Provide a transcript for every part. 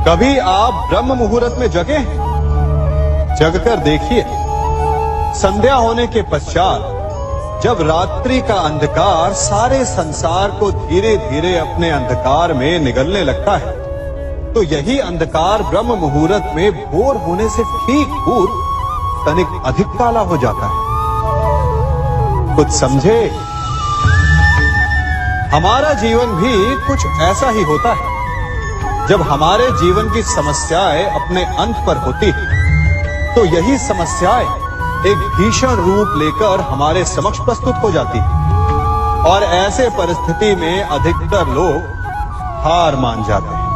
कभी आप ब्रह्म मुहूर्त में जगे? जगकर देखिए, संध्या होने के पश्चात जब रात्रि का अंधकार सारे संसार को धीरे धीरे अपने अंधकार में निगलने लगता है, तो यही अंधकार ब्रह्म मुहूर्त में भोर होने से ठीक पूर्व तनिक अधिक काला हो जाता है। कुछ समझे? हमारा जीवन भी कुछ ऐसा ही होता है। जब हमारे जीवन की समस्याएं अपने अंत पर होती है, तो यही समस्याएं एक भीषण रूप लेकर हमारे समक्ष प्रस्तुत हो जाती है और ऐसे परिस्थिति में अधिकतर लोग हार मान जाते हैं,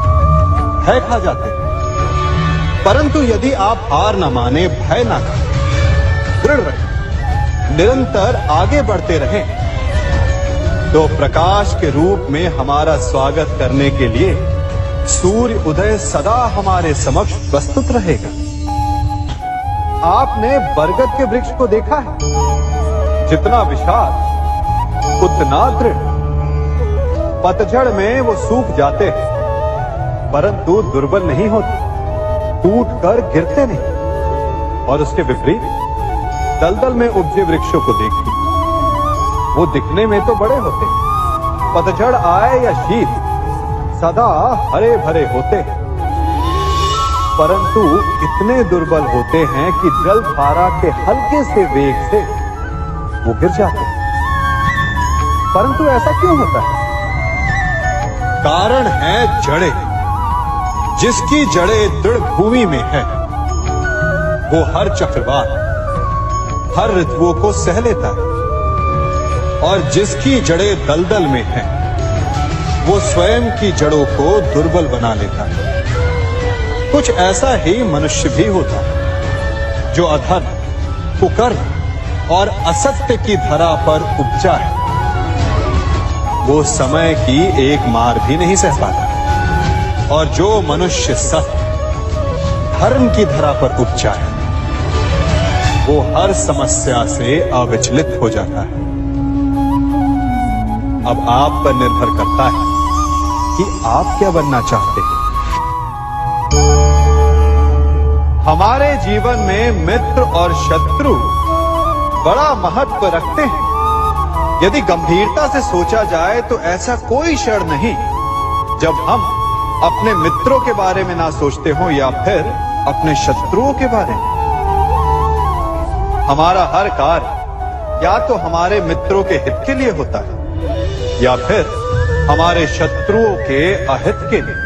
भय खा जाते हैं। परंतु यदि आप हार न माने, भय न खाएं, दृढ़ रहें, निरंतर आगे बढ़ते रहें, तो प्रकाश के रूप में हमारा स्वागत करने के लिए सूर्य उदय सदा हमारे समक्ष प्रस्तुत रहेगा। आपने बरगद के वृक्ष को देखा है? जितना विशाल उतना दृढ़। पतझड़ में वो सूख जाते हैं, परंतु दुर्बल नहीं होते, टूटकर गिरते नहीं। और उसके विपरीत दलदल में उपजे वृक्षों को देखिए, वो दिखने में तो बड़े होते हैं, पतझड़ आए या शीत सदा हरे भरे होते हैं, परंतु इतने दुर्बल होते हैं कि जल धारा के हल्के से वेग से वो गिर जाते हैं। परंतु ऐसा क्यों होता है? कारण है जड़ें। जिसकी जड़ें दृढ़ भूमि में है, वो हर चक्रवात, हर ऋतुओं को सह लेता है, और जिसकी जड़ें दलदल में है, वो स्वयं की जड़ों को दुर्बल बना लेता है। कुछ ऐसा ही मनुष्य भी होता है, जो अधर्म, कुकर्म और असत्य की धरा पर उपजा है। वो समय की एक मार भी नहीं सह पाता, और जो मनुष्य सत्य, धर्म की धरा पर उपजा है, वो हर समस्या से अविचलित हो जाता है। अब आप पर निर्भर करता है कि आप क्या बनना चाहते हैं। हमारे जीवन में मित्र और शत्रु बड़ा महत्व रखते हैं। यदि गंभीरता से सोचा जाए तो ऐसा कोई क्षण नहीं जब हम अपने मित्रों के बारे में ना सोचते हो या फिर अपने शत्रुओं के बारे में। हमारा हर कार्य या तो हमारे मित्रों के हित के लिए होता है या फिर हमारे शत्रुओं के अहित के लिए।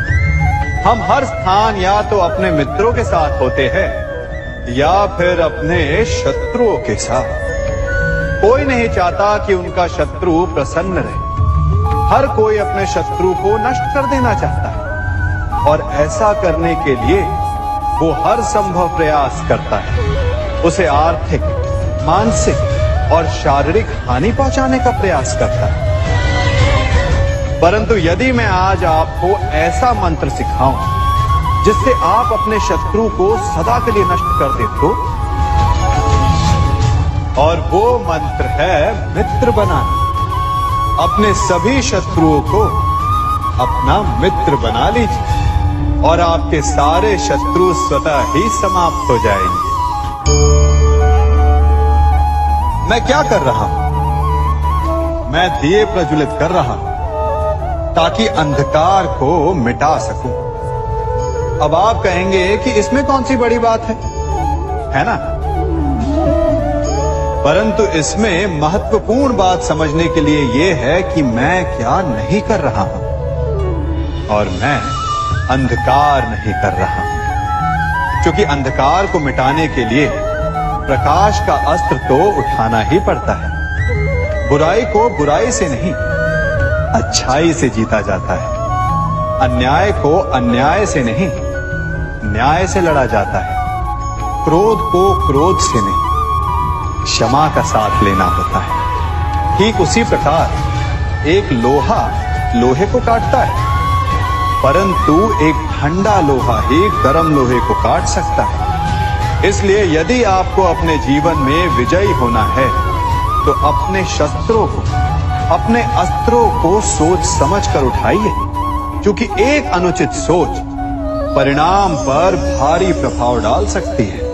हम हर स्थान या तो अपने मित्रों के साथ होते हैं या फिर अपने शत्रुओं के साथ। कोई नहीं चाहता कि उनका शत्रु प्रसन्न रहे। हर कोई अपने शत्रु को नष्ट कर देना चाहता है, और ऐसा करने के लिए वो हर संभव प्रयास करता है। उसे आर्थिक, मानसिक और शारीरिक हानि पहुंचाने का प्रयास करता है। परंतु यदि मैं आज आपको ऐसा मंत्र सिखाऊं जिससे आप अपने शत्रु को सदा के लिए नष्ट कर दे तो, और वो मंत्र है मित्र बनाना। अपने सभी शत्रुओं को अपना मित्र बना लीजिए और आपके सारे शत्रु स्वतः ही समाप्त हो जाएंगे। मैं क्या कर रहा हूं? मैं दिए प्रज्वलित कर रहा हूं ताकि अंधकार को मिटा सकूं। अब आप कहेंगे कि इसमें कौन सी बड़ी बात है ना? परंतु इसमें महत्वपूर्ण बात समझने के लिए यह है कि मैं क्या नहीं कर रहा हूं, और मैं अंधकार नहीं कर रहा हूं। क्योंकि अंधकार को मिटाने के लिए प्रकाश का अस्त्र तो उठाना ही पड़ता है। बुराई को बुराई से नहीं, अच्छाई से जीता जाता है। अन्याय को अन्याय से नहीं, न्याय से लड़ा जाता है। क्रोध को क्रोध से नहीं, क्षमा का साथ लेना होता है। ठीक उसी प्रकार एक लोहा लोहे को काटता है, परंतु एक ठंडा लोहा ही गर्म लोहे को काट सकता है। इसलिए यदि आपको अपने जीवन में विजयी होना है, तो अपने शस्त्रों को, अपने अस्त्रों को सोच समझ कर उठाइए, क्योंकि एक अनुचित सोच परिणाम पर भारी प्रभाव डाल सकती है।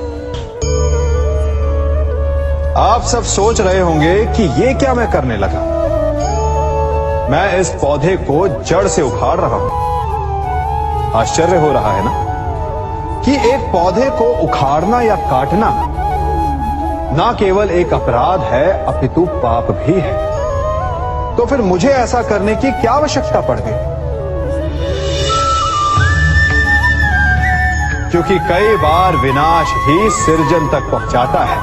आप सब सोच रहे होंगे कि ये क्या मैं करने लगा। मैं इस पौधे को जड़ से उखाड़ रहा हूं। आश्चर्य हो रहा है ना कि एक पौधे को उखाड़ना या काटना ना केवल एक अपराध है अपितु पाप भी है। तो फिर मुझे ऐसा करने की क्या आवश्यकता पड़ गई? क्योंकि कई बार विनाश ही सृजन तक पहुंचाता है।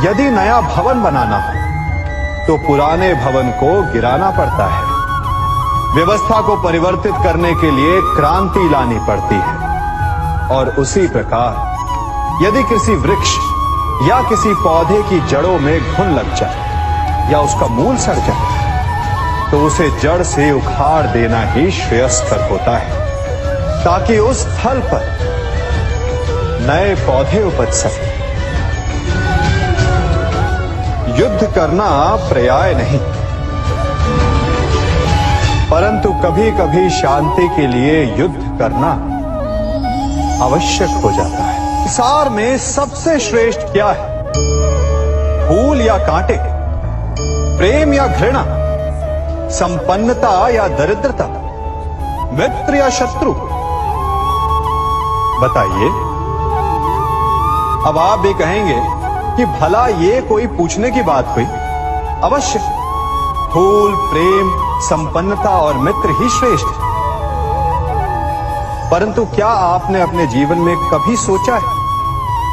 यदि नया भवन बनाना हो तो पुराने भवन को गिराना पड़ता है। व्यवस्था को परिवर्तित करने के लिए क्रांति लानी पड़ती है। और उसी प्रकार यदि किसी वृक्ष या किसी पौधे की जड़ों में घुन लग जाए या उसका मूल सड़ जाए तो उसे जड़ से उखाड़ देना ही श्रेयस्कर होता है, ताकि उस स्थल पर नए पौधे उपज सके। युद्ध करना पर्याय नहीं, परंतु कभी कभी शांति के लिए युद्ध करना आवश्यक हो जाता है। संसार में सबसे श्रेष्ठ क्या है? फूल या कांटे, प्रेम या घृणा, संपन्नता या दरिद्रता, मित्र या शत्रु? बताइए। अब आप भी कहेंगे कि भला ये कोई पूछने की बात हुई? अवश्य, फूल, प्रेम, संपन्नता और मित्र ही श्रेष्ठ है। परंतु क्या आपने अपने जीवन में कभी सोचा है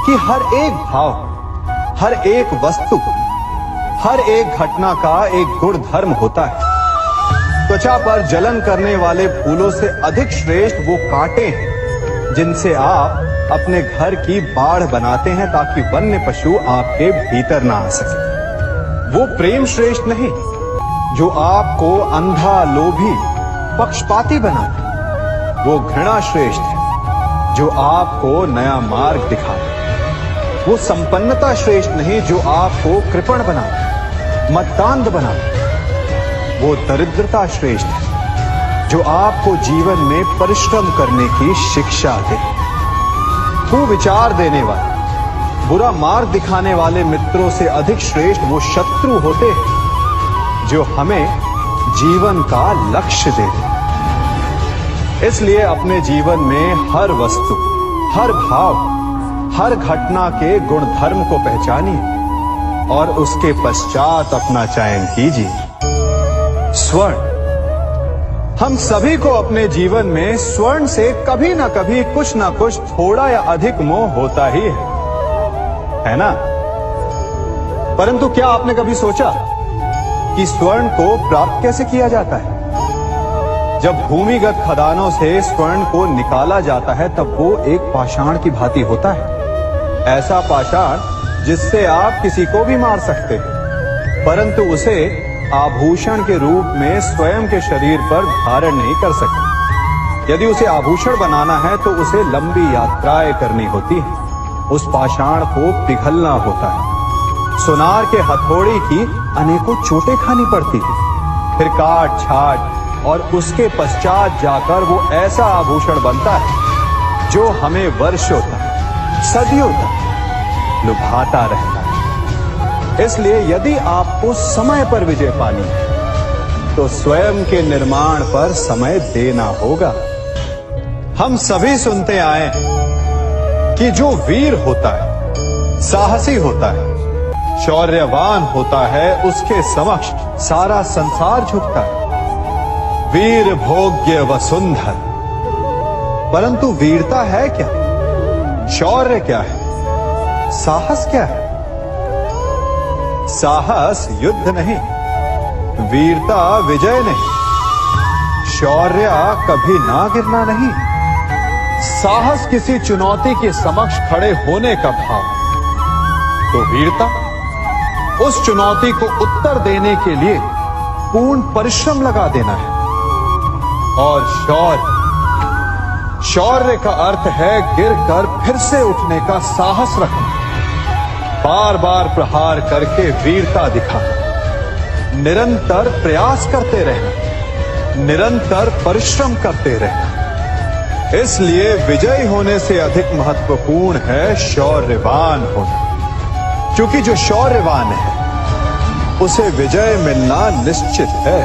कि हर एक भाव, हर एक वस्तु, हर एक घटना का एक गुण धर्म होता है? त्वचा पर जलन करने वाले फूलों से अधिक श्रेष्ठ वो कांटे हैं जिनसे आप अपने घर की बाढ़ बनाते हैं ताकि वन्य पशु आपके भीतर ना आ सके। वो प्रेम श्रेष्ठ नहीं जो आपको अंधा, लोभी, पक्षपाती बनाता। वो घृणा श्रेष्ठ है जो आपको नया मार्ग दिखाता। वो संपन्नता श्रेष्ठ नहीं जो आपको कृपण बनाता, मत्तांध बनाता। वो दरिद्रता श्रेष्ठ है जो आपको जीवन में परिश्रम करने की शिक्षा दे। कुविचार देने वाले, बुरा मार्ग दिखाने वाले मित्रों से अधिक श्रेष्ठ वो शत्रु होते हैं जो हमें जीवन का लक्ष्य देते। इसलिए अपने जीवन में हर वस्तु, हर भाव, हर घटना के गुण धर्म को पहचानिए और उसके पश्चात अपना चयन कीजिए। स्वर्ण, हम सभी को अपने जीवन में स्वर्ण से कभी ना कभी कुछ ना कुछ थोड़ा या अधिक मोह होता ही है ना? परंतु क्या आपने कभी सोचा कि स्वर्ण को प्राप्त कैसे किया जाता है? जब भूमिगत खदानों से स्वर्ण को निकाला जाता है तब वो एक पाषाण की भांति होता है। ऐसा पाषाण जिससे आप किसी को भी मार सकते हैं, परंतु उसे आभूषण के रूप में स्वयं के शरीर पर धारण नहीं कर सकते। यदि उसे आभूषण बनाना है तो उसे लंबी यात्राएं करनी होती है। उस पाषाण को पिघलना होता है। सुनार के हथौड़ी की अनेकों चोटें खानी पड़ती है। फिर काट छाट और उसके पश्चात जाकर वो ऐसा आभूषण बनता है जो हमें वर्षों तक, सदियों तक लुभाता रहता है। इसलिए यदि आपको समय पर विजय पानी है तो स्वयं के निर्माण पर समय देना होगा। हम सभी सुनते आए कि जो वीर होता है, साहसी होता है, शौर्यवान होता है, उसके समक्ष सारा संसार झुकता है। वीर भोग्य वसुंधर। परंतु वीरता है क्या? शौर्य क्या है? साहस क्या है? साहस युद्ध नहीं, वीरता विजय नहीं, शौर्य कभी ना गिरना नहीं। साहस किसी चुनौती के समक्ष खड़े होने का भाव, तो वीरता उस चुनौती को उत्तर देने के लिए पूर्ण परिश्रम लगा देना है। और शौर्य का अर्थ है गिरकर फिर से उठने का साहस रखना, बार बार प्रहार करके वीरता दिखाना, निरंतर प्रयास करते रहना, निरंतर परिश्रम करते रहना। इसलिए विजयी होने से अधिक महत्वपूर्ण है शौर्यवान होना, क्योंकि जो शौर्यवान है उसे विजय मिलना निश्चित है।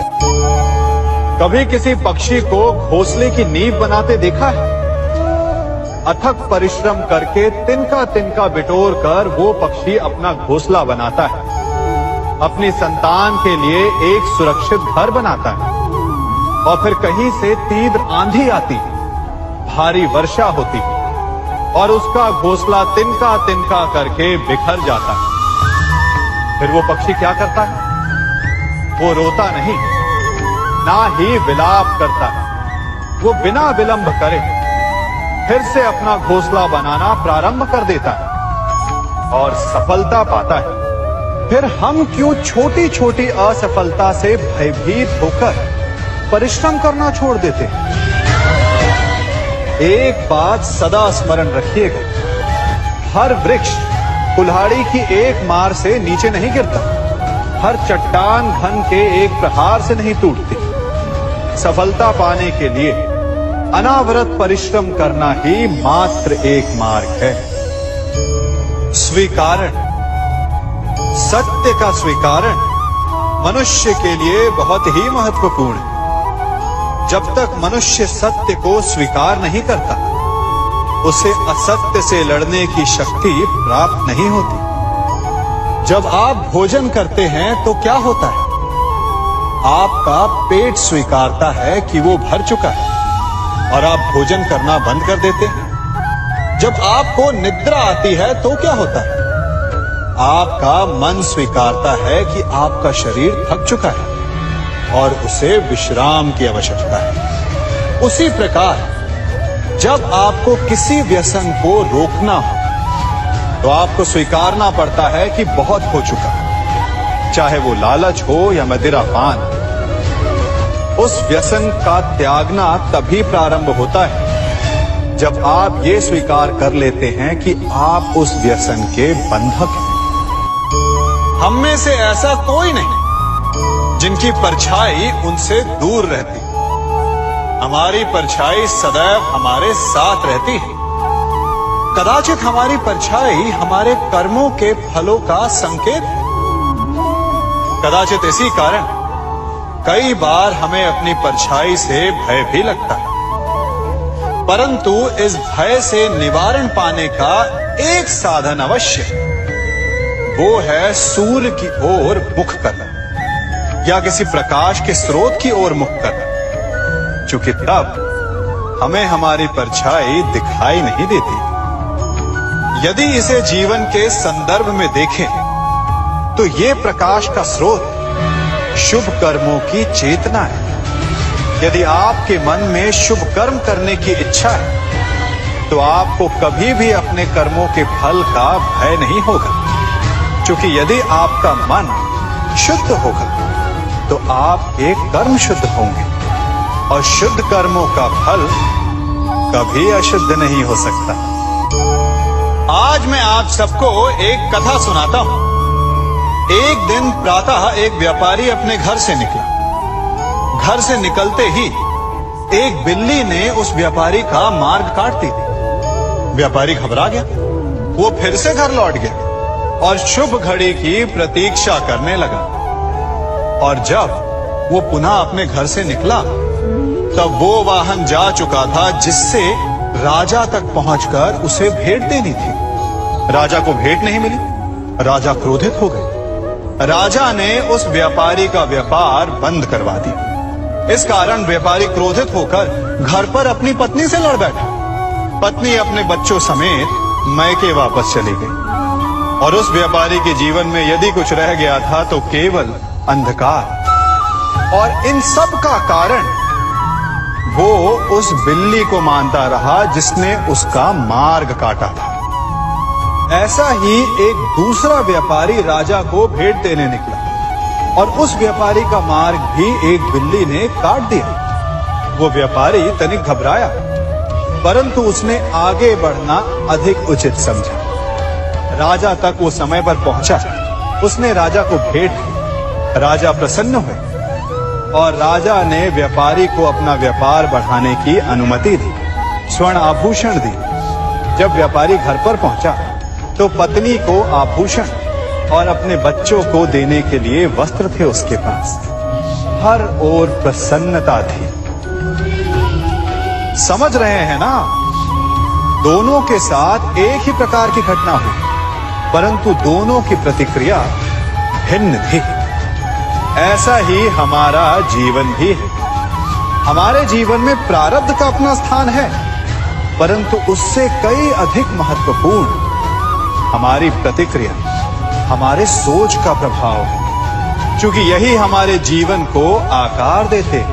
कभी किसी पक्षी को घोंसले की नींव बनाते देखा है? अथक परिश्रम करके तिनका तिनका बिटोर कर वो पक्षी अपना घोंसला बनाता है, अपनी संतान के लिए एक सुरक्षित घर बनाता है। और फिर कहीं से तीव्र आंधी आती है, भारी वर्षा होती है और उसका घोंसला तिनका तिनका करके बिखर जाता है। फिर वो पक्षी क्या करता है? वो रोता नहीं, ना ही विलाप करता है। वो बिना विलंब करे फिर से अपना घोंसला बनाना प्रारंभ कर देता है और सफलता पाता है। फिर हम क्यों छोटी छोटी असफलता से भयभीत होकर परिश्रम करना छोड़ देते हैं? एक बात सदा स्मरण रखिएगा, हर वृक्ष कुल्हाड़ी की एक मार से नीचे नहीं गिरता, हर चट्टान घन के एक प्रहार से नहीं टूटती। सफलता पाने के लिए अनावरत परिश्रम करना ही मात्र एक मार्ग है। स्वीकारण, सत्य का स्वीकारण मनुष्य के लिए बहुत ही महत्वपूर्ण है। जब तक मनुष्य सत्य को स्वीकार नहीं करता, उसे असत्य से लड़ने की शक्ति प्राप्त नहीं होती। जब आप भोजन करते हैं तो क्या होता है? आपका पेट स्वीकारता है कि वो भर चुका है और आप भोजन करना बंद कर देते हैं। जब आपको निद्रा आती है तो क्या होता है? आपका मन स्वीकारता है कि आपका शरीर थक चुका है और उसे विश्राम की आवश्यकता है। उसी प्रकार जब आपको किसी व्यसन को रोकना हो तो आपको स्वीकारना पड़ता है कि बहुत हो चुका है, चाहे वो लालच हो या मदिरा पान। उस व्यसन का त्यागना तभी प्रारंभ होता है जब आप ये स्वीकार कर लेते हैं कि आप उस व्यसन के बंधक हैं। हम में से ऐसा कोई नहीं जिनकी परछाई उनसे दूर रहती। हमारी परछाई सदैव हमारे साथ रहती है। कदाचित हमारी परछाई हमारे कर्मों के फलों का संकेत है। कदाचित इसी कारण कई बार हमें अपनी परछाई से भय भी लगता है, परंतु इस भय से निवारण पाने का एक साधन अवश्य है। वो है सूर्य की ओर मुख करना या किसी प्रकाश के स्रोत की ओर मुख करना, क्योंकि तब हमें हमारी परछाई दिखाई नहीं देती। यदि इसे जीवन के संदर्भ में देखें तो ये प्रकाश का स्रोत शुभ कर्मों की चेतना है। यदि आपके मन में शुभ कर्म करने की इच्छा है तो आपको कभी भी अपने कर्मों के फल का भय नहीं होगा, क्योंकि यदि आपका मन शुद्ध होगा तो आपके कर्म शुद्ध होंगे और शुद्ध कर्मों का फल कभी अशुद्ध नहीं हो सकता। आज मैं आप सबको एक कथा सुनाता हूं। एक दिन प्रातः एक व्यापारी अपने घर से निकला। घर से निकलते ही एक बिल्ली ने उस व्यापारी का मार्ग काट दिया। व्यापारी घबरा गया। वो फिर से घर लौट गया और शुभ घड़ी की प्रतीक्षा करने लगा। और जब वो पुनः अपने घर से निकला तब वो वाहन जा चुका था जिससे राजा तक पहुंचकर उसे भेंट देनी थी। राजा को भेंट नहीं मिली। राजा क्रोधित हो गए। राजा ने उस व्यापारी का व्यापार बंद करवा दिया। इस कारण व्यापारी क्रोधित होकर घर पर अपनी पत्नी से लड़ बैठा। पत्नी अपने बच्चों समेत मैके वापस चली गई और उस व्यापारी के जीवन में यदि कुछ रह गया था तो केवल अंधकार। और इन सब का कारण वो उस बिल्ली को मानता रहा जिसने उसका मार्ग काटा था। ऐसा ही एक दूसरा व्यापारी राजा को भेंट देने निकला और उस व्यापारी का मार्ग भी एक बिल्ली ने काट दिया। वो व्यापारी तनिक घबराया, परंतु उसने आगे बढ़ना अधिक उचित समझा। राजा तक वो समय पर पहुंचा। उसने राजा को भेंट दी। राजा प्रसन्न हुए और राजा ने व्यापारी को अपना व्यापार बढ़ाने की अनुमति दी। स्वर्ण आभूषण दिए। जब व्यापारी घर पर पहुंचा तो पत्नी को आभूषण और अपने बच्चों को देने के लिए वस्त्र थे उसके पास। हर ओर प्रसन्नता थी। समझ रहे हैं ना, दोनों के साथ एक ही प्रकार की घटना हुई, परंतु दोनों की प्रतिक्रिया भिन्न थी। ऐसा ही हमारा जीवन भी है। हमारे जीवन में प्रारब्ध का अपना स्थान है, परंतु उससे कई अधिक महत्वपूर्ण हमारी प्रतिक्रिया, हमारे सोच का प्रभाव है। क्योंकि यही हमारे जीवन को आकार देते,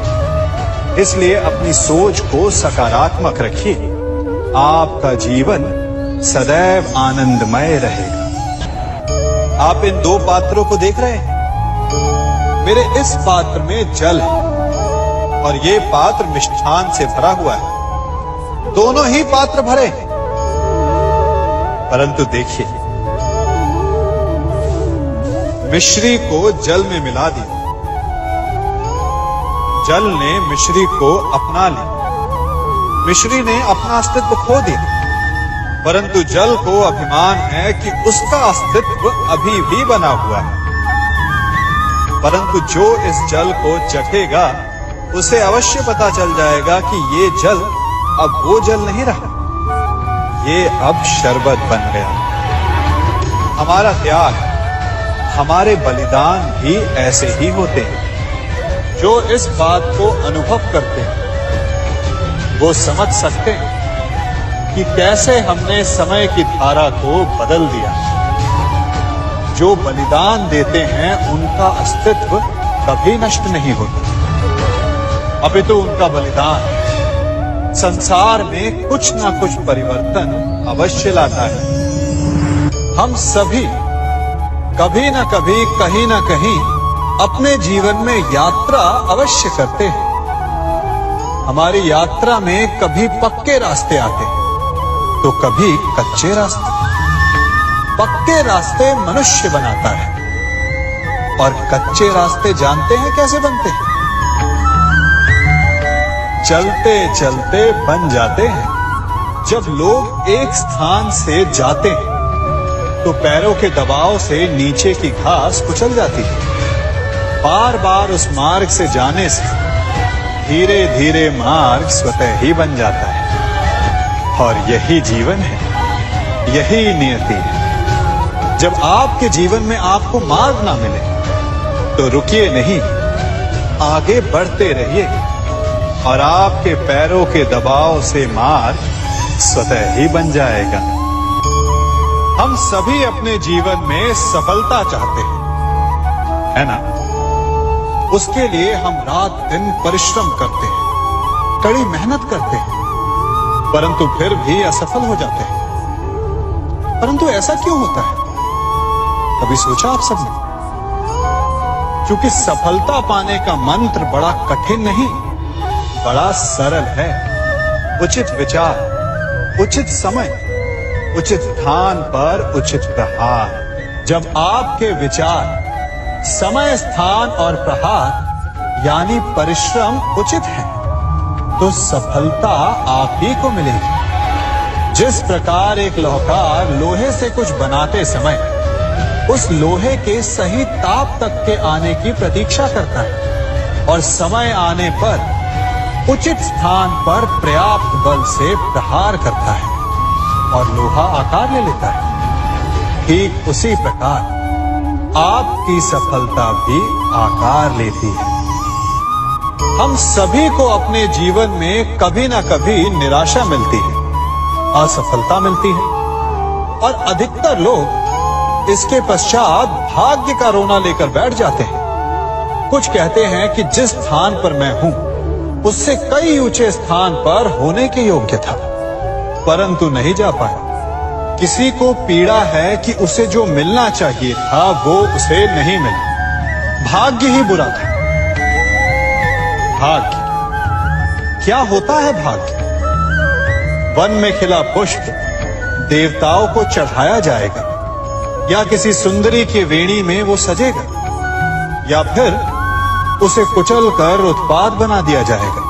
इसलिए अपनी सोच को सकारात्मक रखिए। आपका जीवन सदैव आनंदमय रहेगा। आप इन दो पात्रों को देख रहे हैं। मेरे इस पात्र में जल है और ये पात्र मिष्ठान से भरा हुआ है। दोनों ही पात्र भरे हैं, परंतु देखिए, मिश्री को जल में मिला दिया, जल ने मिश्री को अपना लिया, मिश्री ने अपना अस्तित्व खो दिया। परंतु जल को अभिमान है कि उसका अस्तित्व अभी भी बना हुआ है। परंतु जो इस जल को चखेगा उसे अवश्य पता चल जाएगा कि ये जल अब वो जल नहीं रहा, ये अब शरबत बन गया। हमारा त्याग, हमारे बलिदान भी ऐसे ही होते हैं। जो इस बात को अनुभव करते हैं वो समझ सकते हैं कि कैसे हमने समय की धारा को बदल दिया। जो बलिदान देते हैं उनका अस्तित्व कभी नष्ट नहीं होता, अपितु उनका बलिदान संसार में कुछ ना कुछ परिवर्तन अवश्य लाता है। हम सभी कभी ना कभी, कहीं ना कहीं अपने जीवन में यात्रा अवश्य करते हैं। हमारी यात्रा में कभी पक्के रास्ते आते हैं तो कभी कच्चे रास्ते। पक्के रास्ते मनुष्य बनाता है और कच्चे रास्ते जानते हैं कैसे बनते हैं? चलते चलते बन जाते हैं। जब लोग एक स्थान से जाते हैं तो पैरों के दबाव से नीचे की घास कुचल जाती है। बार बार उस मार्ग से जाने से धीरे धीरे मार्ग स्वतः ही बन जाता है। और यही जीवन है, यही नियति है। जब आपके जीवन में आपको मार्ग ना मिले तो रुकिए नहीं, आगे बढ़ते रहिए और आपके पैरों के दबाव से मार्ग स्वतः ही बन जाएगा। हम सभी अपने जीवन में सफलता चाहते हैं, है ना? उसके लिए हम रात दिन परिश्रम करते हैं, कड़ी मेहनत करते हैं, परंतु फिर भी असफल हो जाते हैं। परंतु ऐसा क्यों होता है? कभी सोचा आप सबने? क्योंकि सफलता पाने का मंत्र बड़ा कठिन नहीं, बड़ा सरल है। उचित विचार, उचित समय, उचित स्थान पर उचित प्रहार। जब आपके विचार, समय, स्थान और प्रहार यानी परिश्रम उचित है तो सफलता आप ही को मिलेगी। जिस प्रकार एक लोहार लोहे से कुछ बनाते समय उस लोहे के सही ताप तक के आने की प्रतीक्षा करता है और समय आने पर उचित स्थान पर पर्याप्त बल से प्रहार करता है और लोहा आकार ले लेता है, ठीक उसी प्रकार आपकी सफलता भी आकार लेती है। हम सभी को अपने जीवन में कभी ना कभी निराशा मिलती है, असफलता मिलती है और अधिकतर लोग इसके पश्चात भाग्य का रोना लेकर बैठ जाते हैं। कुछ कहते हैं कि जिस स्थान पर मैं हूं उससे कई ऊंचे स्थान पर होने के योग्य था, परंतु नहीं जा पाया। किसी को पीड़ा है कि उसे जो मिलना चाहिए था वो उसे नहीं मिला। भाग्य ही बुरा था। भाग्य क्या होता है? भाग्य वन में खिला पुष्प देवताओं को चढ़ाया जाएगा, या किसी सुंदरी की वेणी में वो सजेगा, या फिर उसे कुचल कर उत्पाद बना दिया जाएगा।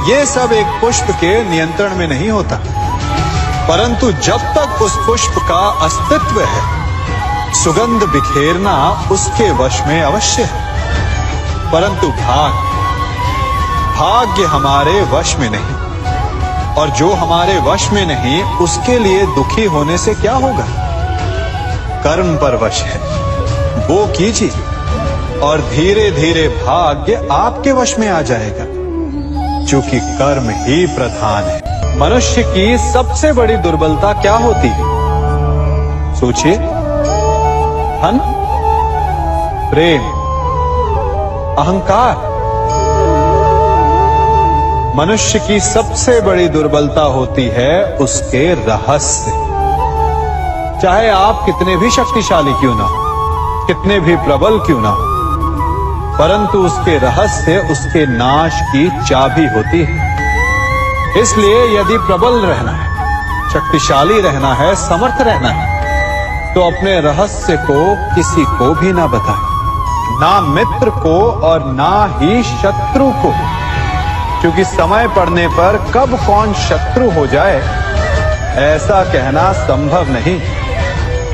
ये सब एक पुष्प के नियंत्रण में नहीं होता, परंतु जब तक उस पुष्प का अस्तित्व है, सुगंध बिखेरना उसके वश में अवश्य है। परंतु भाग्य हमारे वश में नहीं, और जो हमारे वश में नहीं उसके लिए दुखी होने से क्या होगा। कर्म पर वश है, वो कीजिए और धीरे धीरे भाग्य आपके वश में आ जाएगा, क्योंकि कर्म ही प्रधान है। मनुष्य की सबसे बड़ी दुर्बलता क्या होती है? सोचिए। धन, प्रेम, अहंकार। मनुष्य की सबसे बड़ी दुर्बलता होती है उसके रहस्य। चाहे आप कितने भी शक्तिशाली क्यों ना हो, कितने भी प्रबल क्यों ना हो, परंतु उसके रहस्य उसके नाश की चाबी होती है। इसलिए यदि प्रबल रहना है, शक्तिशाली रहना है, समर्थ रहना है, तो अपने रहस्य को किसी को भी ना बताएं, ना मित्र को और ना ही शत्रु को, क्योंकि समय पड़ने पर कब कौन शत्रु हो जाए ऐसा कहना संभव नहीं।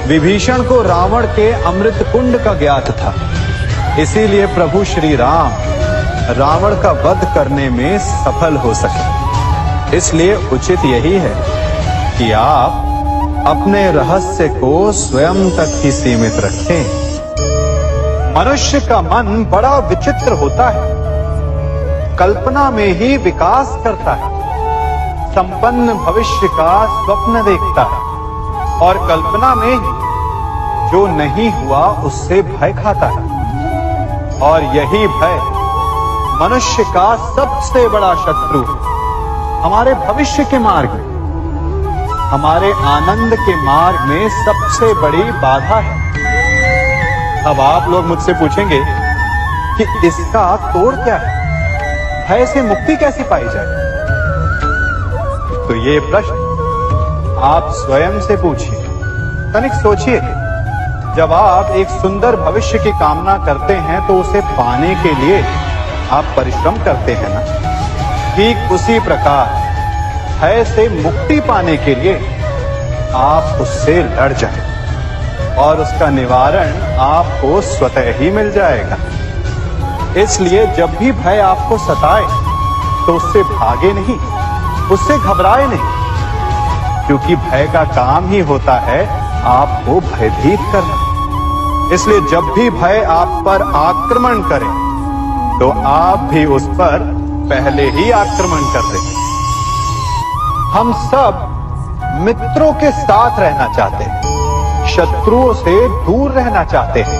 विभीषण को रावण के अमृत कुंड का ज्ञात था, इसीलिए प्रभु श्री राम रावण का वध करने में सफल हो सके। इसलिए उचित यही है कि आप अपने रहस्य को स्वयं तक ही सीमित रखें। मनुष्य का मन बड़ा विचित्र होता है, कल्पना में ही विकास करता है, संपन्न भविष्य का स्वप्न देखता है, और कल्पना में ही जो नहीं हुआ उससे भय खाता है। और यही भय मनुष्य का सबसे बड़ा शत्रु हमारे भविष्य के मार्ग में, हमारे आनंद के मार्ग में सबसे बड़ी बाधा है। अब आप लोग मुझसे पूछेंगे कि इसका तोड़ क्या है, भय से मुक्ति कैसे पाई जाए? तो ये प्रश्न आप स्वयं से पूछिए। तनिक सोचिए, जब आप एक सुंदर भविष्य की कामना करते हैं तो उसे पाने के लिए आप परिश्रम करते हैं ना। ठीक उसी प्रकार भय से मुक्ति पाने के लिए आप उससे लड़ जाएं और उसका निवारण आपको स्वतः ही मिल जाएगा। इसलिए जब भी भय आपको सताए तो उससे भागे नहीं, उससे घबराए नहीं, क्योंकि भय का काम ही होता है आपको भयभीत करना। इसलिए जब भी भय आप पर आक्रमण करे तो आप भी उस पर पहले ही आक्रमण कर दें। हम सब मित्रों के साथ रहना चाहते हैं, शत्रुओं से दूर रहना चाहते हैं।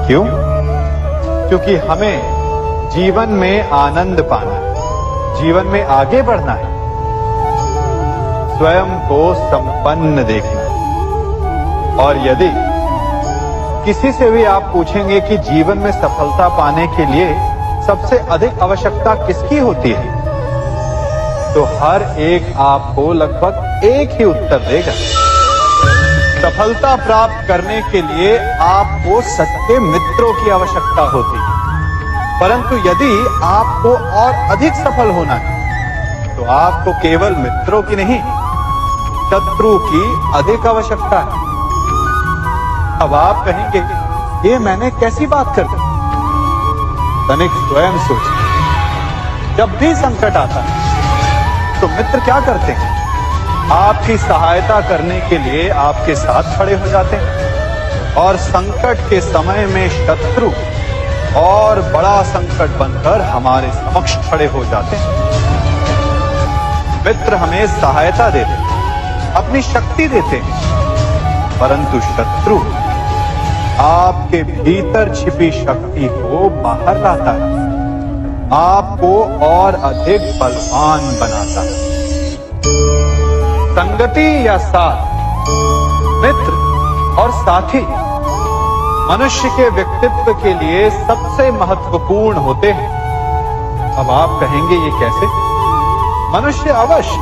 क्यों? क्योंकि हमें जीवन में आनंद पाना है, जीवन में आगे बढ़ना है, स्वयं को संपन्न देखना है। और यदि किसी से भी आप पूछेंगे कि जीवन में सफलता पाने के लिए सबसे अधिक आवश्यकता किसकी होती है, तो हर एक आपको लगभग एक ही उत्तर देगा। सफलता प्राप्त करने के लिए आपको सच्चे मित्रों की आवश्यकता होती है। परंतु यदि आपको और अधिक सफल होना है तो आपको केवल मित्रों की नहीं, शत्रु की अधिक आवश्यकता है। अब आप कहेंगे ये मैंने कैसी बात कर दी? तनिक स्वयं सोचिए। जब भी संकट आता है तो मित्र क्या करते हैं? आपकी सहायता करने के लिए आपके साथ खड़े हो जाते हैं, और संकट के समय में शत्रु और बड़ा संकट बनकर हमारे समक्ष खड़े हो जाते हैं। मित्र हमें सहायता देते हैं, अपनी शक्ति देते हैं, परंतु शत्रु आपके भीतर छिपी शक्ति को बाहर लाता है, आपको और अधिक बलवान बनाता है। संगति या साथ, मित्र और साथी मनुष्य के व्यक्तित्व के लिए सबसे महत्वपूर्ण होते हैं। अब आप कहेंगे ये कैसे? मनुष्य अवश्य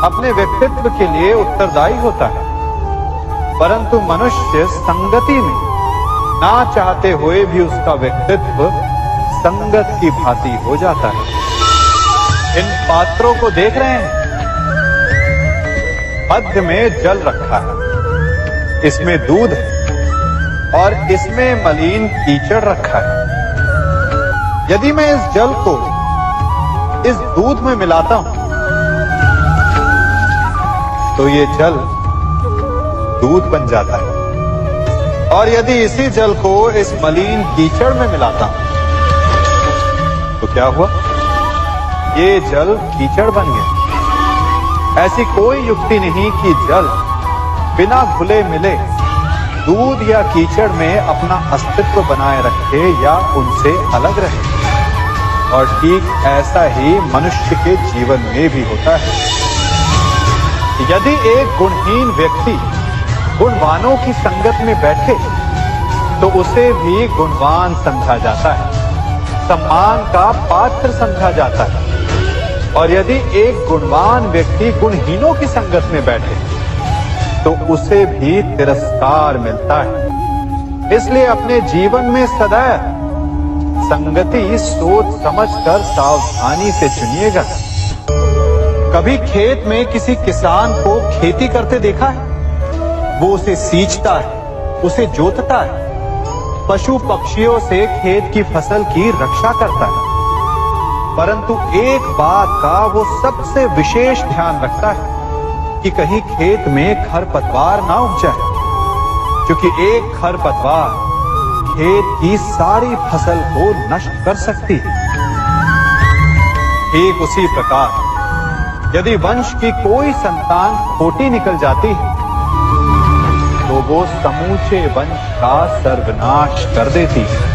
अपने व्यक्तित्व के लिए उत्तरदायी होता है, परंतु मनुष्य संगति में ना चाहते हुए भी उसका व्यक्तित्व संगत की भांति हो जाता है। इन पात्रों को देख रहे हैं? मध्य में जल रखा है, इसमें दूध है और इसमें मलिन कीचड़ रखा है। यदि मैं इस जल को इस दूध में मिलाता हूं तो ये जल दूध बन जाता है, और यदि इसी जल को इस मलिन कीचड़ में मिलाता हूं तो क्या हुआ? ये जल कीचड़ बन गया। ऐसी कोई युक्ति नहीं कि जल बिना घुले मिले दूध या कीचड़ में अपना अस्तित्व बनाए रखे या उनसे अलग रहे। और ठीक ऐसा ही मनुष्य के जीवन में भी होता है। यदि एक गुणहीन व्यक्ति गुणवानों की संगत में बैठे तो उसे भी गुणवान समझा जाता है, सम्मान का पात्र समझा जाता है। और यदि एक गुणवान व्यक्ति गुणहीनों की संगत में बैठे तो उसे भी तिरस्कार मिलता है। इसलिए अपने जीवन में सदैव संगति सोच समझकर सावधानी से चुनिएगा। कभी खेत में किसी किसान को खेती करते देखा है? वो उसे सींचता है, उसे जोतता है, पशु पक्षियों से खेत की फसल की रक्षा करता है। परंतु एक बात का वो सबसे विशेष ध्यान रखता है कि कहीं खेत में खरपतवार ना उग जाए, क्योंकि एक खरपतवार खेत की सारी फसल को नष्ट कर सकती है। ठीक उसी प्रकार यदि वंश की कोई संतान खोटी निकल जाती है तो वो समूचे वंश का सर्वनाश कर देती है।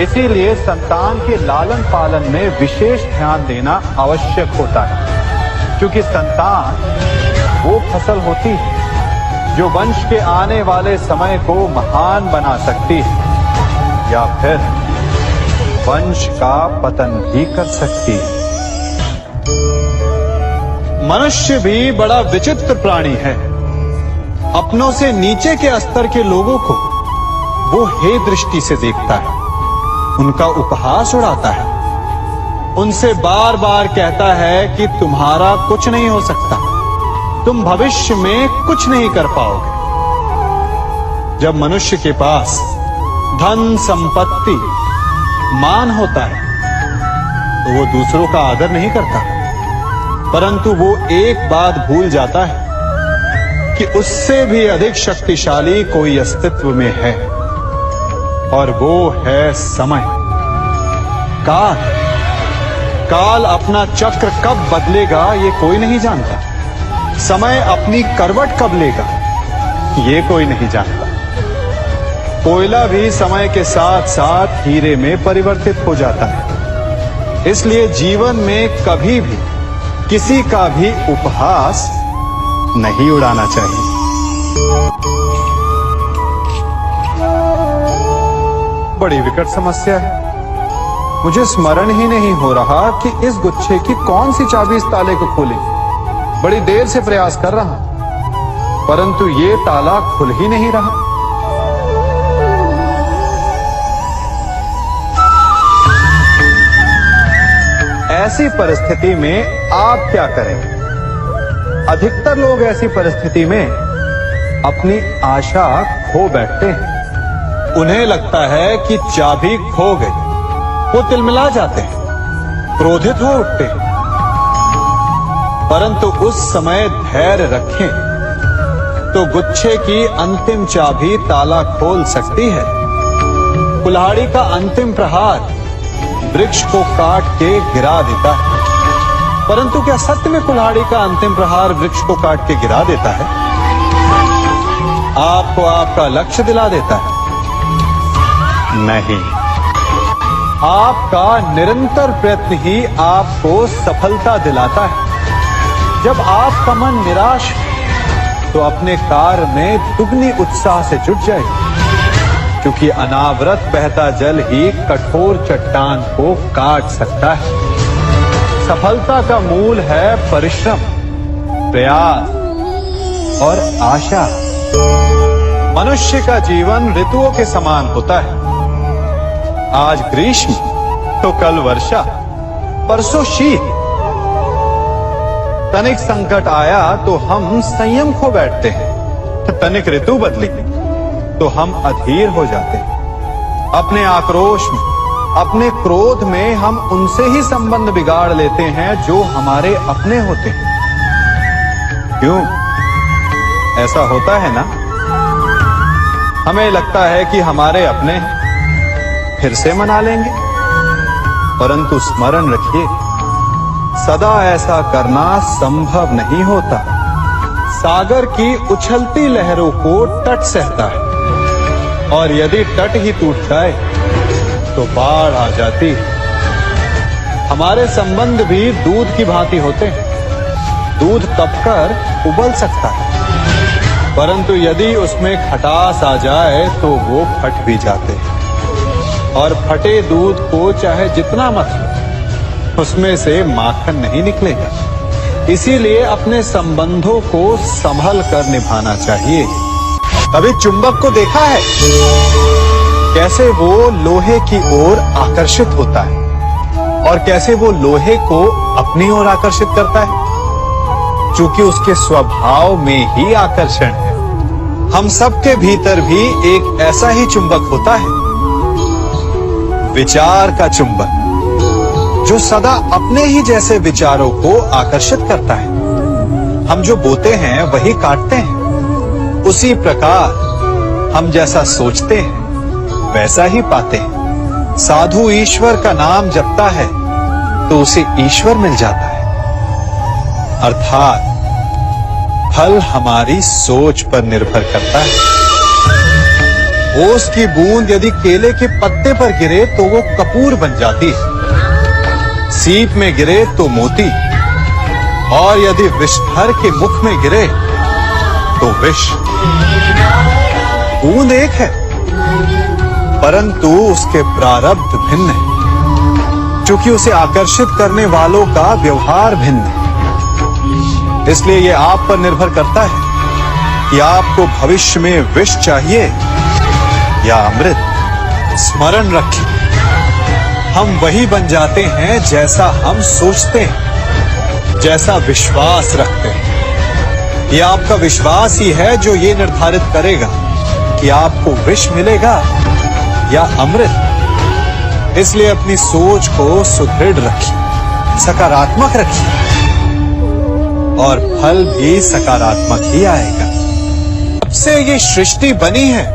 इसीलिए संतान के लालन पालन में विशेष ध्यान देना आवश्यक होता है, क्योंकि संतान वो फसल होती है जो वंश के आने वाले समय को महान बना सकती है या फिर वंश का पतन भी कर सकती है। मनुष्य भी बड़ा विचित्र प्राणी है। अपनों से नीचे के स्तर के लोगों को वो हे दृष्टि से देखता है, उनका उपहास उड़ाता है, उनसे बार बार कहता है कि तुम्हारा कुछ नहीं हो सकता, तुम भविष्य में कुछ नहीं कर पाओगे। जब मनुष्य के पास धन संपत्ति मान होता है तो वो दूसरों का आदर नहीं करता, परंतु वो एक बात भूल जाता है कि उससे भी अधिक शक्तिशाली कोई अस्तित्व में है, और वो है समय। काल काल अपना चक्र कब बदलेगा ये कोई नहीं जानता। समय अपनी करवट कब लेगा ये कोई नहीं जानता। कोयला भी समय के साथ साथ हीरे में परिवर्तित हो जाता है। इसलिए जीवन में कभी भी किसी का भी उपहास नहीं उड़ाना चाहिए। बड़ी विकट समस्या है। मुझे स्मरण ही नहीं हो रहा कि इस गुच्छे की कौन सी चाबी इस ताले को खोले। बड़ी देर से प्रयास कर रहा हूं, परंतु ये ताला खुल ही नहीं रहा। ऐसी परिस्थिति में आप क्या करें? अधिकतर लोग ऐसी परिस्थिति में अपनी आशा खो बैठते हैं। उन्हें लगता है कि चाबी खो गई। वो तिलमिला जाते हैं, क्रोधित हो उठते हैं। परंतु उस समय धैर्य रखें तो गुच्छे की अंतिम चाबी ताला खोल सकती है। कुल्हाड़ी का अंतिम प्रहार वृक्ष को काट के गिरा देता है, परंतु क्या सत्य में कुल्हाड़ी का अंतिम प्रहार वृक्ष को काट के गिरा देता है? आपको आपका लक्ष्य दिला देता है? नहीं। आपका निरंतर प्रयत्न ही आपको सफलता दिलाता है। जब आपका मन निराश तो अपने कार्य में दुगनी उत्साह से जुट जाए, क्योंकि अनावरत बहता जल ही कठोर चट्टान को काट सकता है। सफलता का मूल है परिश्रम, प्रयास और आशा। मनुष्य का जीवन ऋतुओं के समान होता है। आज ग्रीष्म तो कल वर्षा, परसों शीत तनिक संकट आया तो हम संयम खो बैठते हैं, तनिक ऋतु बदली तो हम अधीर हो जाते हैं। अपने आक्रोश में, अपने क्रोध में हम उनसे ही संबंध बिगाड़ लेते हैं जो हमारे अपने होते हैं। क्यों ऐसा होता है ना? हमें लगता है कि हमारे अपने फिर से मना लेंगे, परंतु स्मरण रखिए, सदा ऐसा करना संभव नहीं होता। सागर की उछलती लहरों को तट सहता है, और यदि तट ही टूट जाए तो बाढ़ आ जाती है। हमारे संबंध भी दूध की भांति होते हैं। दूध तपकर उबल सकता है, परंतु यदि उसमें खटास आ जाए तो वो फट भी जाते हैं। और फटे दूध को चाहे जितना मत लो, उसमें से माखन नहीं निकलेगा। इसीलिए अपने संबंधों को संभल कर निभाना चाहिए। कभी चुंबक को देखा है कैसे वो लोहे की ओर आकर्षित होता है, और कैसे वो लोहे को अपनी ओर आकर्षित करता है? चूंकि उसके स्वभाव में ही आकर्षण है। हम सबके भीतर भी एक ऐसा ही चुंबक होता है, विचार का चुंबक, जो सदा अपने ही जैसे विचारों को आकर्षित करता है। हम जो बोते हैं वही काटते हैं। उसी प्रकार हम जैसा सोचते हैं वैसा ही पाते हैं। साधु ईश्वर का नाम जपता है तो उसे ईश्वर मिल जाता है। अर्थात फल हमारी सोच पर निर्भर करता है। ओस की बूंद यदि केले के पत्ते पर गिरे तो वो कपूर बन जाती है, सीप में गिरे तो मोती, और यदि विषधर के मुख में गिरे तो विष। बूंद एक है, परंतु उसके प्रारब्ध भिन्न है, क्योंकि उसे आकर्षित करने वालों का व्यवहार भिन्न है। इसलिए यह आप पर निर्भर करता है कि आपको भविष्य में विष चाहिए या अमृत। स्मरण रखिए, हम वही बन जाते हैं जैसा हम सोचते हैं, जैसा विश्वास रखते हैं। यह आपका विश्वास ही है जो ये निर्धारित करेगा कि आपको विष मिलेगा या अमृत। इसलिए अपनी सोच को सुदृढ़ रखिए, सकारात्मक रखिए, और फल भी सकारात्मक ही आएगा। जब से ये सृष्टि बनी है,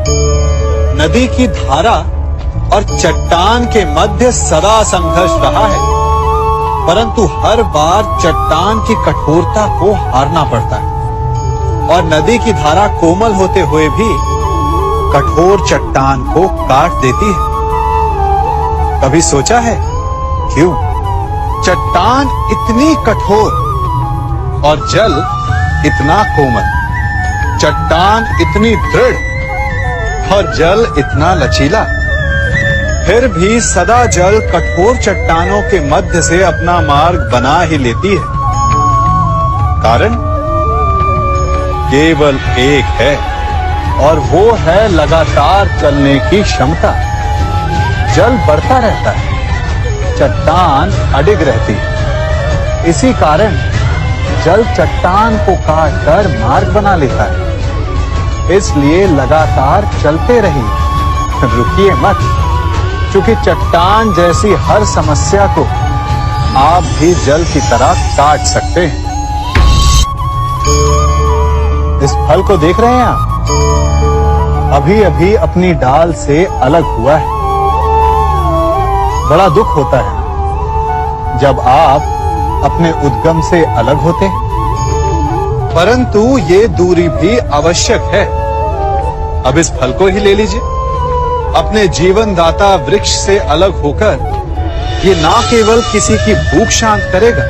नदी की धारा और चट्टान के मध्य सदा संघर्ष रहा है, परंतु हर बार चट्टान की कठोरता को हारना पड़ता है, और नदी की धारा कोमल होते हुए भी कठोर चट्टान को काट देती है। कभी सोचा है क्यों चट्टान इतनी कठोर और जल इतना कोमल, चट्टान इतनी दृढ़ और जल इतना लचीला, फिर भी सदा जल कठोर चट्टानों के मध्य से अपना मार्ग बना ही लेती है? कारण केवल एक है, और वो है लगातार चलने की क्षमता। जल बढ़ता रहता है, चट्टान अडिग रहती है। इसी कारण जल चट्टान को काटकर मार्ग बना लेता है। इसलिए लगातार चलते रहिए, रुकिए मत, क्योंकि चट्टान जैसी हर समस्या को आप भी जल की तरह काट सकते हैं। इस फल को देख रहे हैं आप? अभी अभी अपनी डाल से अलग हुआ है। बड़ा दुख होता है जब आप अपने उद्गम से अलग होते हैं, परंतु ये दूरी भी आवश्यक है। अब इस फल को ही ले लीजिए। अपने जीवन दाता वृक्ष से अलग होकर ये ना केवल किसी की भूख शांत करेगा,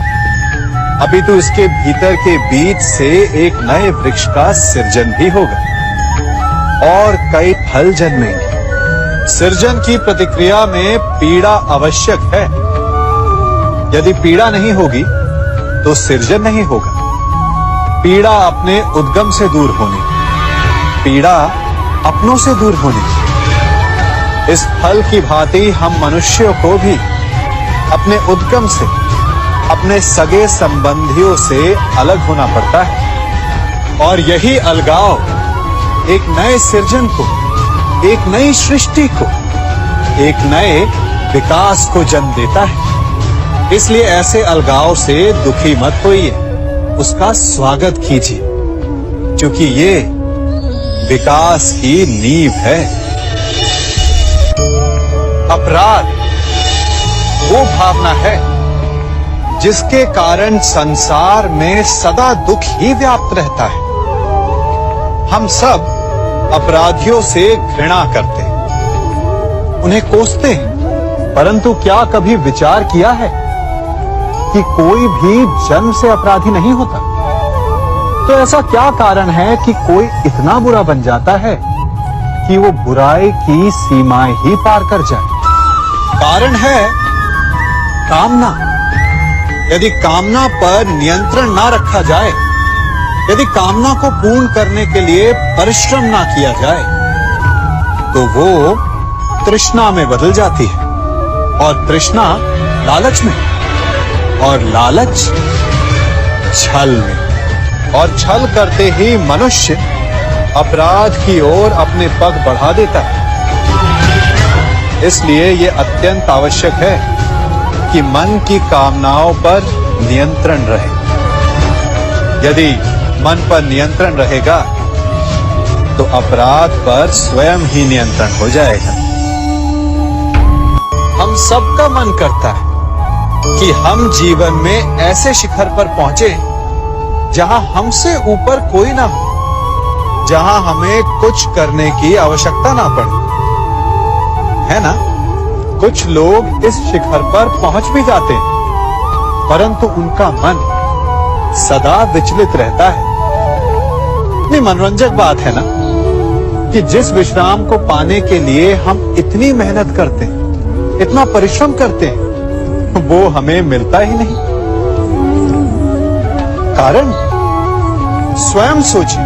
अभी तो इसके भीतर के बीज से एक नए वृक्ष का सृजन भी होगा और कई फल जन्मेंगे। सृजन की प्रतिक्रिया में पीड़ा आवश्यक है। यदि पीड़ा नहीं होगी तो सृजन नहीं होगा। पीड़ा अपने उद्गम से दूर होनी, पीड़ा अपनों से दूर होनी। इस फल की भांति हम मनुष्यों को भी अपने उद्गम से, अपने सगे संबंधियों से अलग होना पड़ता है। और यही अलगाव एक नए सृजन को, एक नई सृष्टि को, एक नए विकास को जन्म देता है। इसलिए ऐसे अलगाव से दुखी मत होइए, उसका स्वागत कीजिए, क्योंकि ये विकास की नींव है। अपराध वो भावना है जिसके कारण संसार में सदा दुख ही व्याप्त रहता है। हम सब अपराधियों से घृणा करते हैं, उन्हें कोसते हैं, परंतु क्या कभी विचार किया है कि कोई भी जन्म से अपराधी नहीं होता? तो ऐसा क्या कारण है कि कोई इतना बुरा बन जाता है कि वो बुराई की सीमाएं ही पार कर जाए? कारण है कामना। यदि कामना पर नियंत्रण ना रखा जाए, यदि कामना को पूर्ण करने के लिए परिश्रम ना किया जाए, तो वो तृष्णा में बदल जाती है, और तृष्णा लालच में, और लालच छल में, और छल करते ही मनुष्य अपराध की ओर अपने पग बढ़ा देता है। इसलिए ये अत्यंत आवश्यक है कि मन की कामनाओं पर नियंत्रण रहे। यदि मन पर नियंत्रण रहेगा तो अपराध पर स्वयं ही नियंत्रण हो जाएगा। हम सबका मन करता है कि हम जीवन में ऐसे शिखर पर पहुंचे जहां हमसे ऊपर कोई ना हो, जहां हमें कुछ करने की आवश्यकता ना पड़े, है ना? कुछ लोग इस शिखर पर पहुंच भी जाते हैं, परंतु उनका मन सदा विचलित रहता है। इतनी मनोरंजक बात है ना कि जिस विश्राम को पाने के लिए हम इतनी मेहनत करते हैं, इतना परिश्रम करते हैं, वो हमें मिलता ही नहीं। कारण स्वयं सोचिए,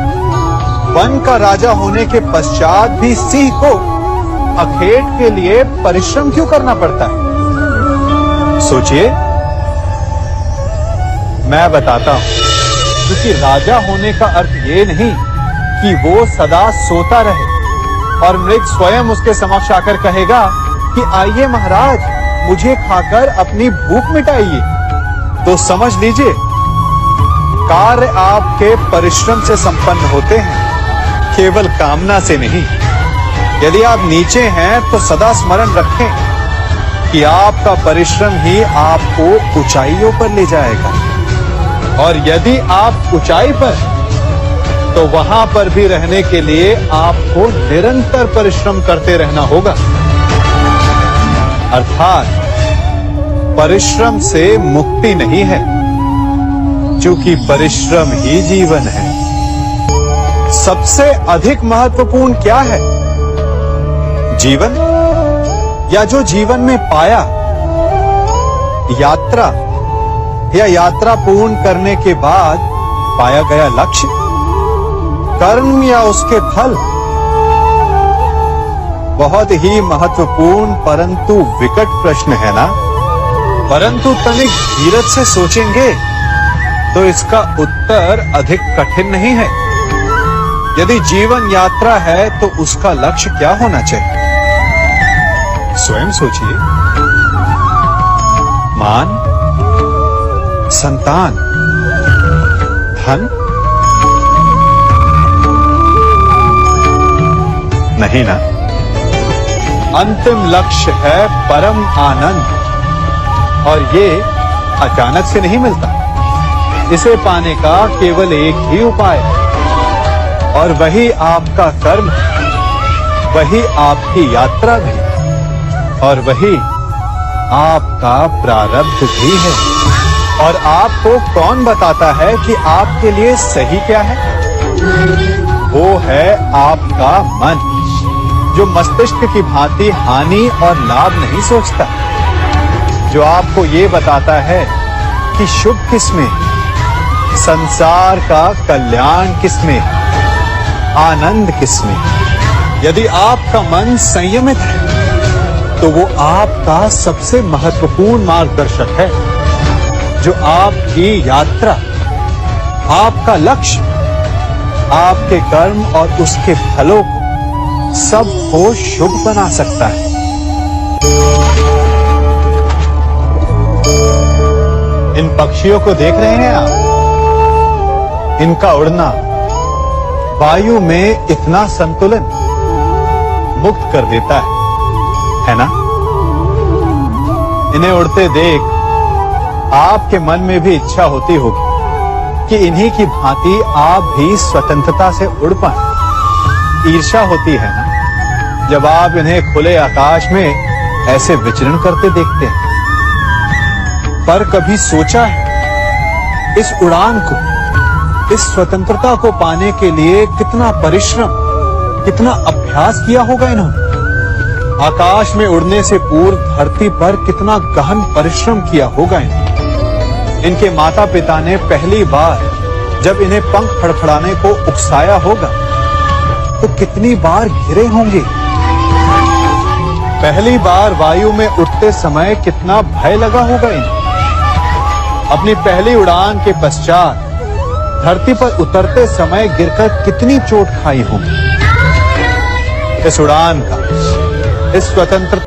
वन का राजा होने के पश्चात भी सिंह को अखेट के लिए परिश्रम क्यों करना पड़ता है? सोचिए, मैं बताता हूं। क्योंकि राजा होने का अर्थ ये नहीं कि वो सदा सोता रहे और मृग स्वयं उसके समक्ष आकर कहेगा कि आइए महाराज, मुझे खाकर अपनी भूख मिटाइए। तो समझ लीजिए, कार्य आपके परिश्रम से संपन्न होते हैं, केवल कामना से नहीं। यदि आप नीचे हैं तो सदा स्मरण रखें कि आपका परिश्रम ही आपको ऊंचाइयों पर ले जाएगा, और यदि आप ऊंचाई पर, तो वहां पर भी रहने के लिए आपको निरंतर परिश्रम करते रहना होगा। अर्थात परिश्रम से मुक्ति नहीं है, क्योंकि परिश्रम ही जीवन है। सबसे अधिक महत्वपूर्ण क्या है? जीवन, या जो जीवन में पाया, यात्रा, या यात्रा पूर्ण करने के बाद पाया गया लक्ष्य, कर्म या उसके फल? बहुत ही महत्वपूर्ण परंतु विकट प्रश्न है ना? परंतु तनिक धीरज से सोचेंगे तो इसका उत्तर अधिक कठिन नहीं है। यदि जीवन यात्रा है तो उसका लक्ष्य क्या होना चाहिए? स्वयं सोचिए। मान, संतान, धन? नहीं ना। अंतिम लक्ष्य है परम आनंद, और ये अचानक से नहीं मिलता। इसे पाने का केवल एक ही उपाय है, और वही आपका कर्म, वही आपकी यात्रा भी, और वही आपका प्रारब्ध भी है। और आपको कौन बताता है कि आपके लिए सही क्या है? वो है आपका मन, जो मस्तिष्क की भांति हानि और लाभ नहीं सोचता, जो आपको ये बताता है कि शुभ किसमें, संसार का कल्याण किसमें, आनंद किसमें। यदि आपका मन संयमित है तो वो आपका सबसे महत्वपूर्ण मार्गदर्शक है। जो आपकी यात्रा, आपका लक्ष्य, आपके कर्म और उसके फलों को सबको शुभ बना सकता है। इन पक्षियों को देख रहे हैं आप? इनका उड़ना वायु में इतना संतुलन मुक्त कर देता है ना? इन्हें उड़ते देख आपके मन में भी इच्छा होती होगी कि इन्हीं की भांति आप भी स्वतंत्रता से उड़ पाएं। ईर्ष्या होती है ना जब आप इन्हें खुले आकाश में ऐसे विचरण करते देखते हैं। पर कभी सोचा है इस उड़ान को, इस स्वतंत्रता को पाने के लिए कितना परिश्रम, कितना अभ्यास किया होगा इन्होंने? आकाश में उड़ने से पूर्व धरती पर कितना गहन परिश्रम किया होगा इन्होंने। इनके माता पिता ने पहली बार जब इन्हें पंख फड़फड़ाने को उकसाया होगा तो कितनी बार गिरे होंगे। पहली बार वायु में उड़ते समय कितना भय लगा होगा इन्हें। अपनी पहली उड़ान के पश्चात धरती पर उतरते समय गिरकर कितनी चोट खाई होगी। इस उड़ान का, इस स्वतंत्र